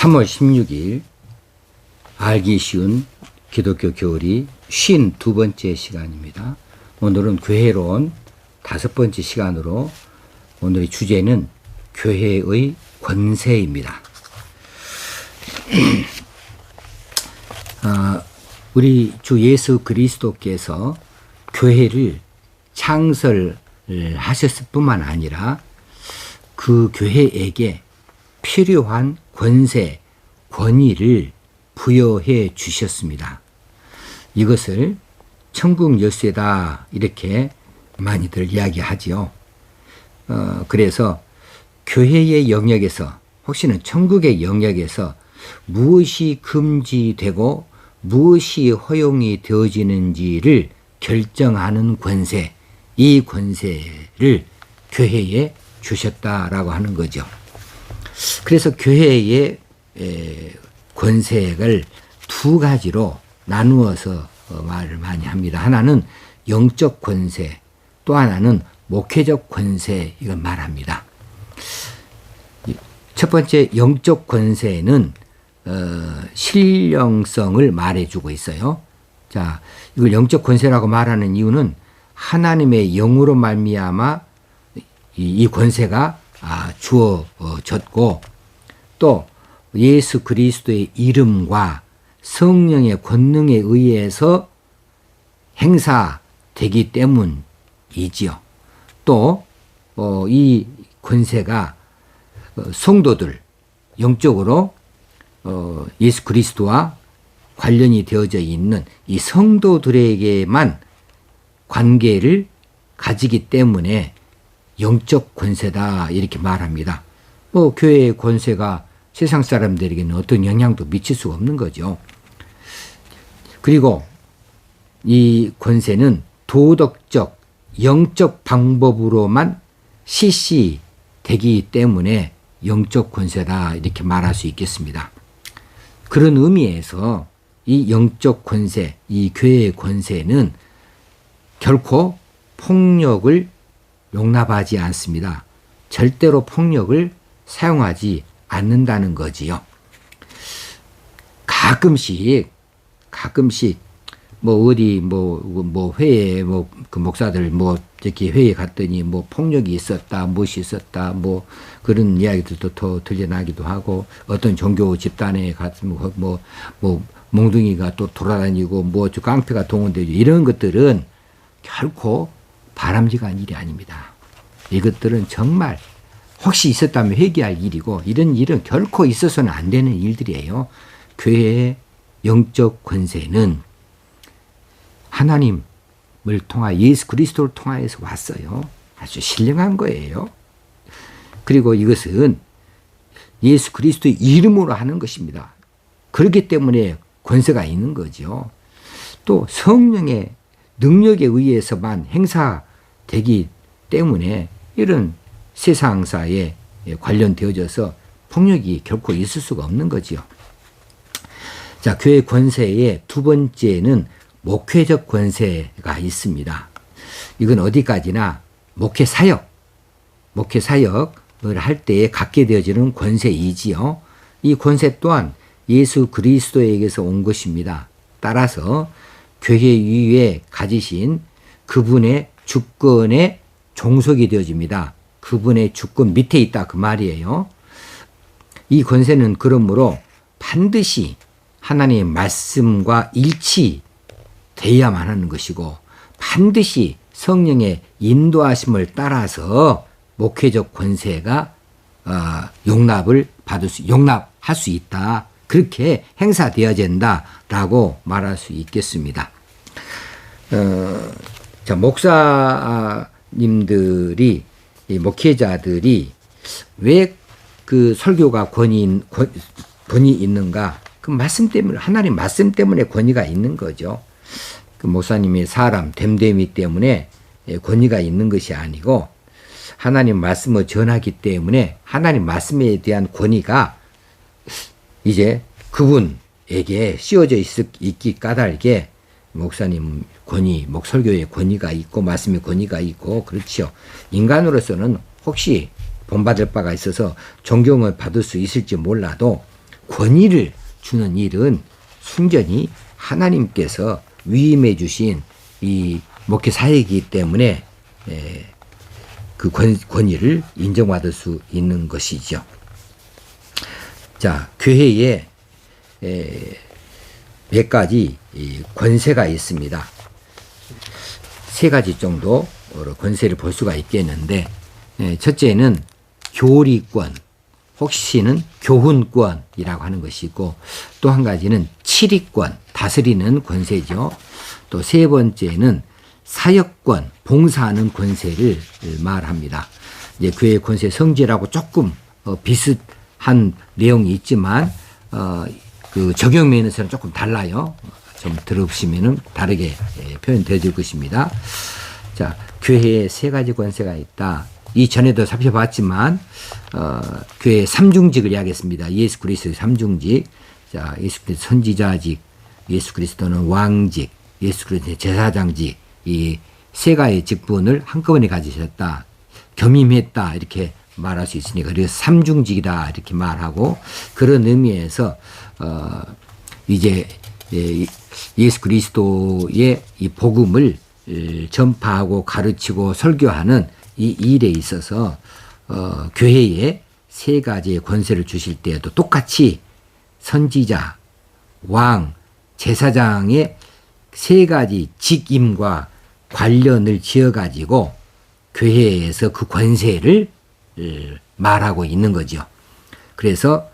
3월 16일 알기 쉬운 기독교 교리 52번째 시간입니다. 오늘은 교회론 5번째 시간으로 오늘의 주제는 교회의 권세입니다. 우리 주 예수 그리스도께서 교회를 창설하셨을 뿐만 아니라 그 교회에게 필요한 권세, 권위를 부여해 주셨습니다. 이것을 천국 열쇠다 이렇게 많이들 이야기하지요. 그래서 교회의 영역에서 혹시는 천국의 영역에서 무엇이 금지되고 무엇이 허용이 되어지는지를 결정하는 권세, 이 권세를 교회에 주셨다라고 하는 거죠. 그래서 교회의 권세를 두 가지로 나누어서 말을 많이 합니다. 하나는 영적 권세, 또 하나는 목회적 권세, 이걸 말합니다. 첫 번째 영적 권세는 신령성을 말해주고 있어요. 자, 이걸 영적 권세라고 말하는 이유는 하나님의 영으로 말미암아 이 권세가 주어졌고 또 예수 그리스도의 이름과 성령의 권능에 의해서 행사되기 때문이지요. 또 이 권세가 성도들 영적으로 예수 그리스도와 관련이 되어져 있는 이 성도들에게만 관계를 가지기 때문에 영적 권세다 이렇게 말합니다. 교회의 권세가 세상 사람들에게는 어떤 영향도 미칠 수가 없는 거죠. 그리고 이 권세는 도덕적, 영적 방법으로만 실시되기 때문에 영적 권세다 이렇게 말할 수 있겠습니다. 그런 의미에서 이 영적 권세, 이 교회의 권세는 결코 폭력을 용납하지 않습니다. 절대로 폭력을 사용하지 않는다는 거지요. 가끔씩 어디 회에 그 목사들 이렇게 회에 갔더니 폭력이 있었다, 무엇이 있었다, 그런 이야기들도 더 들려나기도 하고, 어떤 종교 집단에 갔으면 몽둥이가 또 돌아다니고 깡패가 동원되고, 이런 것들은 결코 바람직한 일이 아닙니다. 이것들은 정말 혹시 있었다면 회개할 일이고, 이런 일은 결코 있어서는 안 되는 일들이에요. 교회의 영적 권세는 하나님을 통하 예수 그리스도를 통하여서 왔어요. 아주 신령한 거예요. 그리고 이것은 예수 그리스도의 이름으로 하는 것입니다. 그렇기 때문에 권세가 있는 거죠. 또 성령의 능력에 의해서만 행사되기 때문에 이런 세상사에 관련되어져서 폭력이 결코 있을 수가 없는 거지요. 자, 교회 권세의 두 번째는 목회적 권세가 있습니다. 이건 어디까지나 목회 사역을 할 때에 갖게 되어지는 권세이지요. 이 권세 또한 예수 그리스도에게서 온 것입니다. 따라서 교회 위에 가지신 그분의 주권에 종속이 되어집니다. 그분의 주권 밑에 있다 그 말이에요. 이 권세는 그러므로 반드시 하나님의 말씀과 일치되어야만 하는 것이고, 반드시 성령의 인도하심을 따라서 목회적 권세가 용납할 수 있다, 그렇게 행사되어야 된다라고 말할 수 있겠습니다. 자, 목사님들이, 목회자들이 왜 그 설교가 권위 있는가? 그 말씀 때문에, 하나님 말씀 때문에 권위가 있는 거죠. 그 목사님이 사람 됨됨이 때문에 권위가 있는 것이 아니고, 하나님 말씀을 전하기 때문에 하나님 말씀에 대한 권위가 이제 그분에게 씌워져 있기 까닭에 목사님 권위, 설교의 권위가 있고 말씀의 권위가 있고 그렇죠. 인간으로서는 혹시 본받을 바가 있어서 존경을 받을 수 있을지 몰라도 권위를 주는 일은 순전히 하나님께서 위임해 주신 이 목회 사역이기 때문에 그 권위를 인정받을 수 있는 것이죠. 자, 교회에 몇 가지 권세가 있습니다. 세 가지 정도 권세를 볼 수가 있겠는데, 첫째는 교리권, 혹시는 교훈권이라고 하는 것이고, 또 한 가지는 치리권, 다스리는 권세죠. 또 세 번째는 사역권, 봉사하는 권세를 말합니다. 이제 교회 권세 성질하고 조금 비슷한 내용이 있지만 그 적용 면에서는 조금 달라요. 좀 들어보시면은 다르게 표현되어질 것입니다. 자, 교회에 세 가지 권세가 있다. 이전에도 살펴봤지만 교회 삼중직을 이야기했습니다. 예수 그리스도의 삼중직, 자, 예수 그리스도 선지자직, 예수 그리스도는 왕직, 예수 그리스도의 제사장직, 이 세 가지 직분을 한꺼번에 가지셨다, 겸임했다 이렇게 말할 수 있으니까 그래서 삼중직이다 이렇게 말하고, 그런 의미에서 이제 예수 그리스도의 이 복음을 전파하고 가르치고 설교하는 이 일에 있어서 교회에 세 가지의 권세를 주실 때에도 똑같이 선지자, 왕, 제사장의 세 가지 직임과 관련을 지어가지고 교회에서 그 권세를 말하고 있는 거죠. 그래서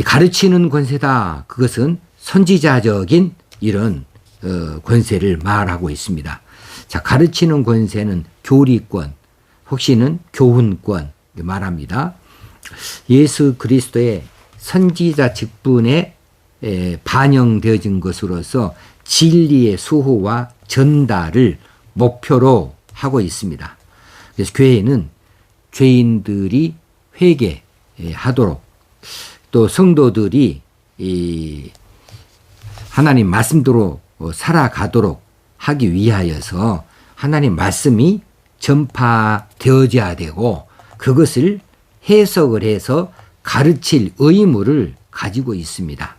가르치는 권세다. 그것은 선지자적인 이런 권세를 말하고 있습니다. 자, 가르치는 권세는 교리권, 혹시는 교훈권 말합니다. 예수 그리스도의 선지자 직분에 반영되어진 것으로서 진리의 수호와 전달을 목표로 하고 있습니다. 그래서 교회는 죄인들이 회개하도록, 또 성도들이 하나님 말씀대로 살아가도록 하기 위하여서 하나님 말씀이 전파되어져야 되고, 그것을 해석을 해서 가르칠 의무를 가지고 있습니다.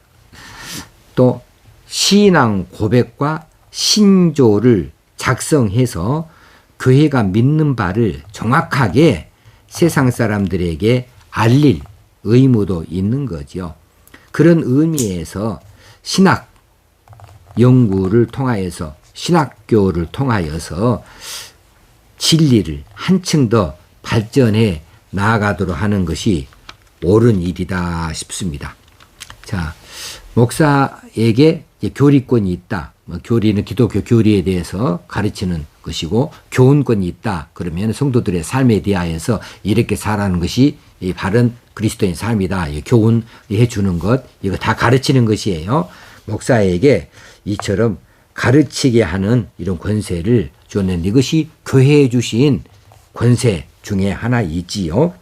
또 신앙 고백과 신조를 작성해서 교회가 믿는 바를 정확하게 세상 사람들에게 알릴 의무도 있는 거죠. 그런 의미에서 신학 연구를 통하여서, 신학교를 통하여서 진리를 한층 더 발전해 나아가도록 하는 것이 옳은 일이다 싶습니다. 자, 목사에게 교리권이 있다. 교리는 기독교 교리에 대해서 가르치는 것이고, 교훈권이 있다. 그러면 성도들의 삶에 대하여서 이렇게 살아가는 것이 바른 그리스도인 삶이다. 교훈해 주는 것, 이거 다 가르치는 것이에요. 목사에게 이처럼 가르치게 하는 이런 권세를 주었는데, 이것이 교회에 주신 권세 중에 하나 있지요.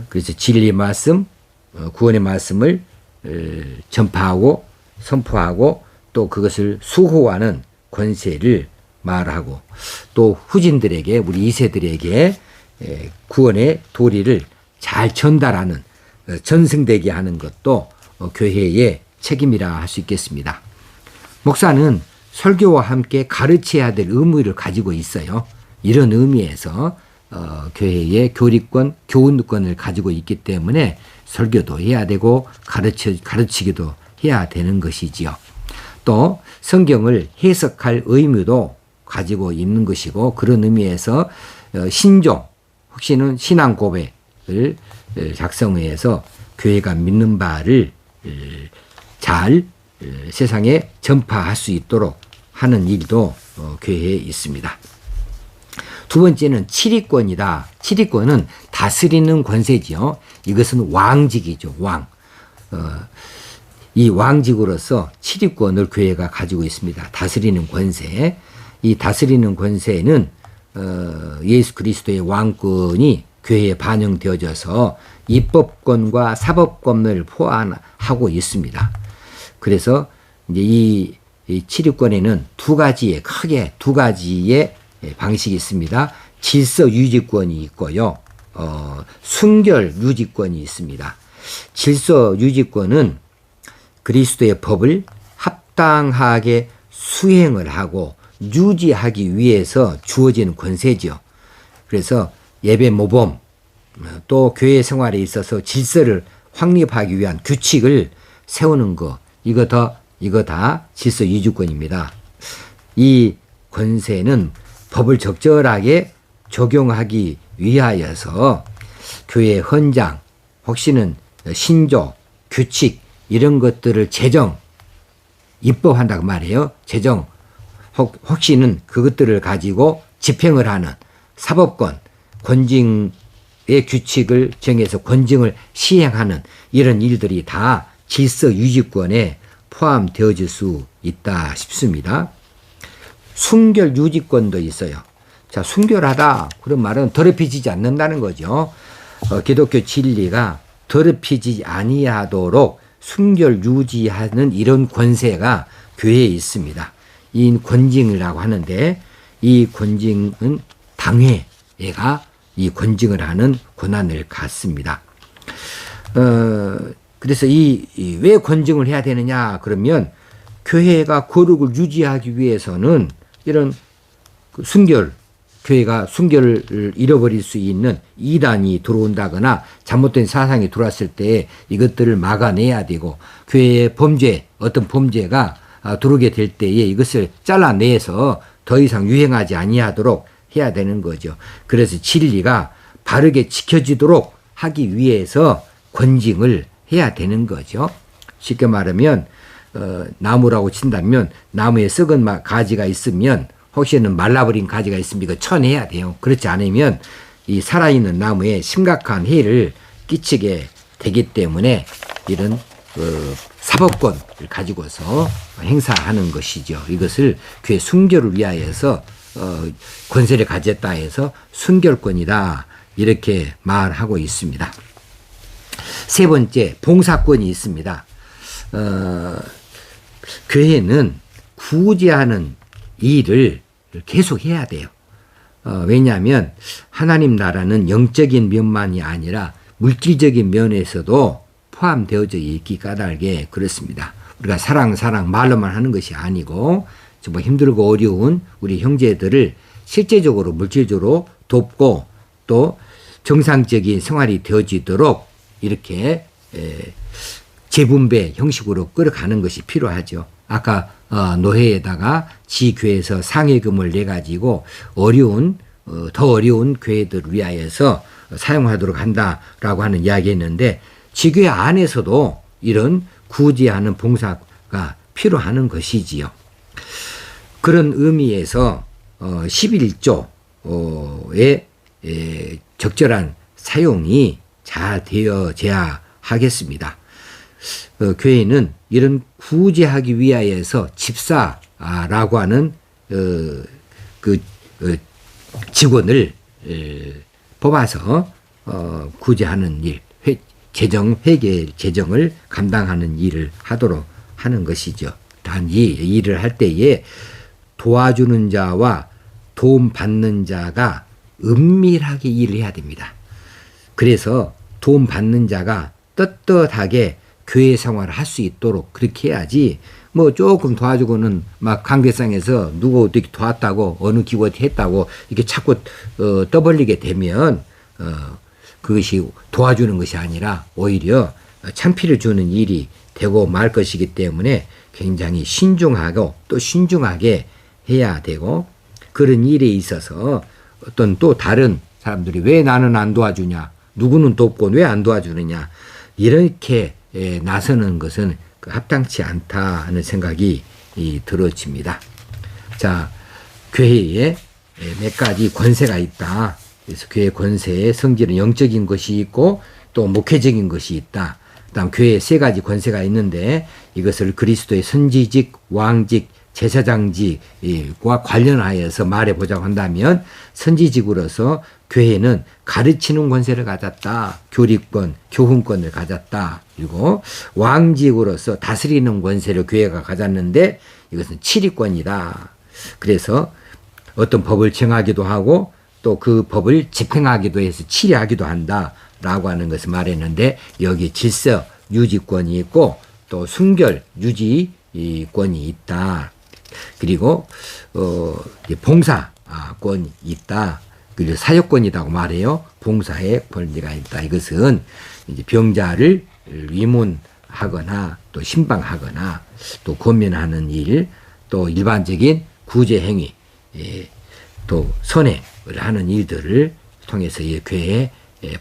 그래서 진리 말씀, 구원의 말씀을 전파하고 선포하고, 또 그것을 수호하는 권세를 말하고, 또 후진들에게, 우리 2세들에게 구원의 도리를 잘 전달하는, 전승되게 하는 것도 교회의 책임이라 할 수 있겠습니다. 목사는 설교와 함께 가르쳐야 될 의무를 가지고 있어요. 이런 의미에서 교회의 교리권, 교훈권을 가지고 있기 때문에 설교도 해야 되고 가르치기도 해야 되는 것이지요. 또 성경을 해석할 의무도 가지고 있는 것이고, 그런 의미에서 신조, 혹시는 신앙 고백을 작성해서 교회가 믿는 바를 잘 세상에 전파할 수 있도록 하는 일도 교회에 있습니다. 두 번째는 치리권이다. 치리권은 다스리는 권세지요. 이것은 왕직이죠. 왕. 이 왕직으로서 치리권을 교회가 가지고 있습니다. 다스리는 권세. 이 다스리는 권세는 예수 그리스도의 왕권이 교회에 반영되어져서 입법권과 사법권을 포함하고 있습니다. 그래서 이제 이 치리권에는 크게 두 가지의 방식이 있습니다. 질서 유지권이 있고요. 순결 유지권이 있습니다. 질서 유지권은 그리스도의 법을 합당하게 수행을 하고 유지하기 위해서 주어지는 권세죠. 그래서 예배 모범 또 교회 생활에 있어서 질서를 확립하기 위한 규칙을 세우는 거, 이거 다 질서 유지권입니다. 이 권세는 법을 적절하게 적용하기 위하여서 교회의 헌장, 혹시는 신조, 규칙 이런 것들을 제정, 입법한다고 말해요. 제정, 혹시는 그것들을 가지고 집행을 하는 사법권, 권징의 규칙을 정해서 권징을 시행하는 이런 일들이 다 질서 유지권에 포함되어질 수 있다 싶습니다. 순결 유지권도 있어요. 자, 순결하다 그런 말은 더럽혀지지 않는다는 거죠. 기독교 진리가 더럽히지 아니하도록 순결 유지하는 이런 권세가 교회에 있습니다. 이 권징이라고 하는데 이 권징은 당회가 이 권징을 하는 권한을 갖습니다. 그래서 왜 권징을 해야 되느냐 그러면 교회가 거룩을 유지하기 위해서는 이런 교회가 순결을 잃어버릴 수 있는 이단이 들어온다거나 잘못된 사상이 들어왔을 때 이것들을 막아내야 되고, 교회의 어떤 범죄가 들어오게 될 때에 이것을 잘라내서 더 이상 유행하지 아니하도록 해야 되는 거죠. 그래서 진리가 바르게 지켜지도록 하기 위해서 권징을 해야 되는 거죠. 쉽게 말하면 나무라고 친다면 나무에 썩은 가지가 있으면, 혹시는 말라버린 가지가 있으면 이거 쳐내야 돼요. 그렇지 않으면 이 살아있는 나무에 심각한 해를 끼치게 되기 때문에 이런 사법권을 가지고서 행사하는 것이죠. 이것을 교회 순결을 위하여서 권세를 가졌다 해서 순결권이다 이렇게 말하고 있습니다. 세 번째, 봉사권이 있습니다. 교회는 구제하는 일을 계속 해야 돼요. 왜냐하면 하나님 나라는 영적인 면만이 아니라 물질적인 면에서도 포함되어져 있기 까닭에 그렇습니다. 우리가 사랑 말로만 하는 것이 아니고 정말 힘들고 어려운 우리 형제들을 실제적으로 물질적으로 돕고 또 정상적인 생활이 되어지도록 이렇게 재분배 형식으로 끌어가는 것이 필요하죠. 아까 노회에다가 지교회에서 상해금을 내가지고 더 어려운 교회들을 위하여서 사용하도록 한다라고 하는 이야기했는데, 지교회 안에서도 이런 구제하는 봉사가 필요한 것이지요. 그런 의미에서 11조의 적절한 사용이 잘 되어져야 하겠습니다. 교회는 이런 구제하기 위하여서 집사라고 하는 직원을 뽑아서 구제하는 일, 회계 재정을 감당하는 일을 하도록 하는 것이죠. 단 이 일을 할 때에 도와주는 자와 도움받는 자가 은밀하게 일을 해야 됩니다. 그래서 도움받는 자가 떳떳하게 교회 생활을 할 수 있도록 그렇게 해야지, 뭐 조금 도와주고는 막 관계상에서 누구 어떻게 도왔다고 어느 기관이 했다고 이렇게 자꾸 떠벌리게 되면 그것이 도와주는 것이 아니라 오히려 창피를 주는 일이 되고 말 것이기 때문에 굉장히 신중하고 또 신중하게 해야 되고, 그런 일에 있어서 어떤 또 다른 사람들이 왜 나는 안 도와주냐, 누구는 돕고 왜 안 도와주느냐 이렇게 나서는 것은 합당치 않다 하는 생각이 들어집니다. 자, 교회에 몇 가지 권세가 있다. 그래서 교회 권세의 성질은 영적인 것이 있고 또 목회적인 것이 있다. 그다음 교회에 세 가지 권세가 있는데 이것을 그리스도의 선지직, 왕직, 제사장직과 관련하여서 말해보자고 한다면, 선지직으로서 교회는 가르치는 권세를 가졌다. 교리권, 교훈권을 가졌다. 그리고 왕직으로서 다스리는 권세를 교회가 가졌는데 이것은 치리권이다. 그래서 어떤 법을 정하기도 하고 또 그 법을 집행하기도 해서 치리하기도 한다 라고 하는 것을 말했는데 여기 질서 유지권이 있고 또 순결 유지권이 있다. 그리고 봉사권이 있다. 그리고 사역권이라고 말해요. 봉사의 권리가 있다. 이것은 이제 병자를 위문하거나 또 신방하거나 또 권면하는 일, 또 일반적인 구제 행위, 또 선회를 하는 일들을 통해서 이 교회에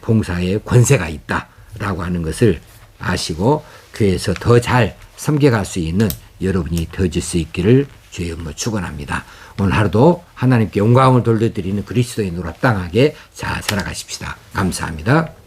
봉사의 권세가 있다라고 하는 것을 아시고 교회에서 더 잘 섬겨갈 수 있는 여러분이 되어질 수 있기를 주의 이름으로 축원합니다. 오늘 하루도 하나님께 영광을 돌려드리는 그리스도인으로 합당하게 잘 살아가십시다. 감사합니다.